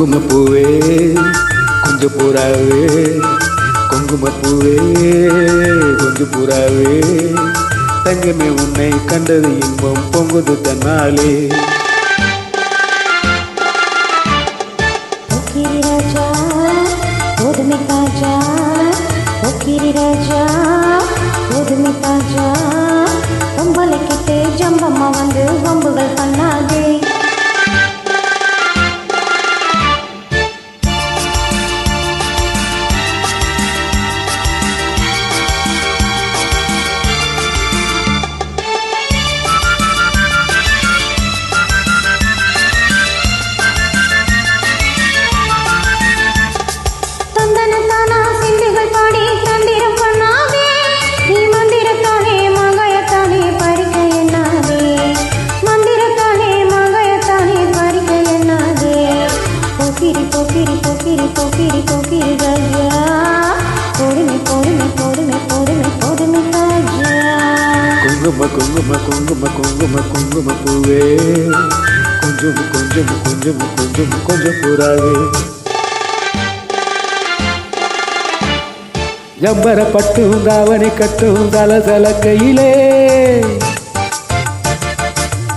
குங்குமப்பூவே கொஞ்சம் புறாவே, குங்குமப்பூவே கொஞ்சம் புறாவே, தங்கமே உன்னை கண்டது இன்பம் பொங்குது தன்னாலே. போக்கிரி ராஜா போதுமை தாஜா, போக்கிரி ராஜா போதுமை தாஜா, பொம்பளை கிட்டே ஜம்பம்மா வந்து வம்புகள் பண்ணாதே. போக்கிரி போக்கிரி போக்கிரி போக்கிரி ராஜா, போதுமை போதுமை போதுமை போதுமை போதுமை ராஜா. குங்கும குங்கும குங்கும குங்கும குங்குமப்பூவே கொஞ்சம் கொஞ்சம் கொஞ்சம் கொஞ்சம் கொஞ்சம் புறாவே, ஜம்பர பட்டும் தாவணி கட்டும் தலதல கையிலே,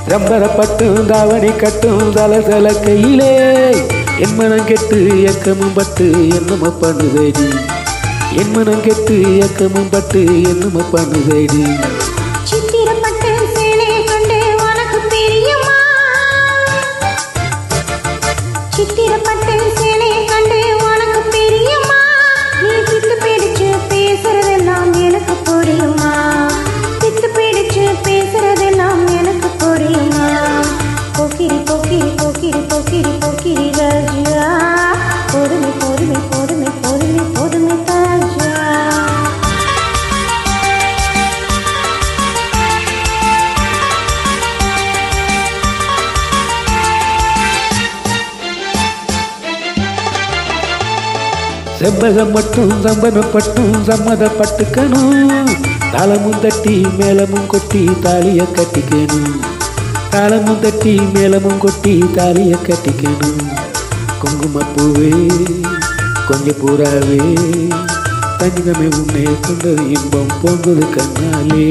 ஜம்பர பட்டும் தாவணி கட்டும் தலதல கையிலே, என் மனம் கெட்டு எக்கமும் பட்டு என்னம பண்ணுதேடி, என் மனம் கெட்டு எக்கமும் பட்டு என்னம பண்ணுதேடி. சித்திரப்பட்டு சேலை கண்டு உனக்கு பிரியமா, சித்திரப்பட்டு சேலை கண்டு உனக்கு பிரியமா, நீ பித்து பிடிச்சு பேசுறதெல்லாம் எனக்கு புரியுமா, பித்து பிடிச்சு பேசுறதெல்லாம் எனக்கு புரியுமா. போக்கிரி போக்கிரி போக்கிரி போக்கிரி போக்கிரி ராஜா, போதுமை போதுமை போதுமை போதுமை போதுமை தாஜா. செவ்வகம் மட்டும் சம்பனப்பட்டும் சம்மதப்பட்டுக்கணும், தாளமும் தட்டி மேளமும் கொட்டி தாலிய கட்டிக்கணும், தாளமும் தட்டி மேளமும் கொட்டி தாலிய கட்டிக்கணும். குங்குமப்பூவே கொஞ்சம் புறாவே, தங்கமே உன்னை கொண்டது இன்பம் பொங்குது கண்ணாலே.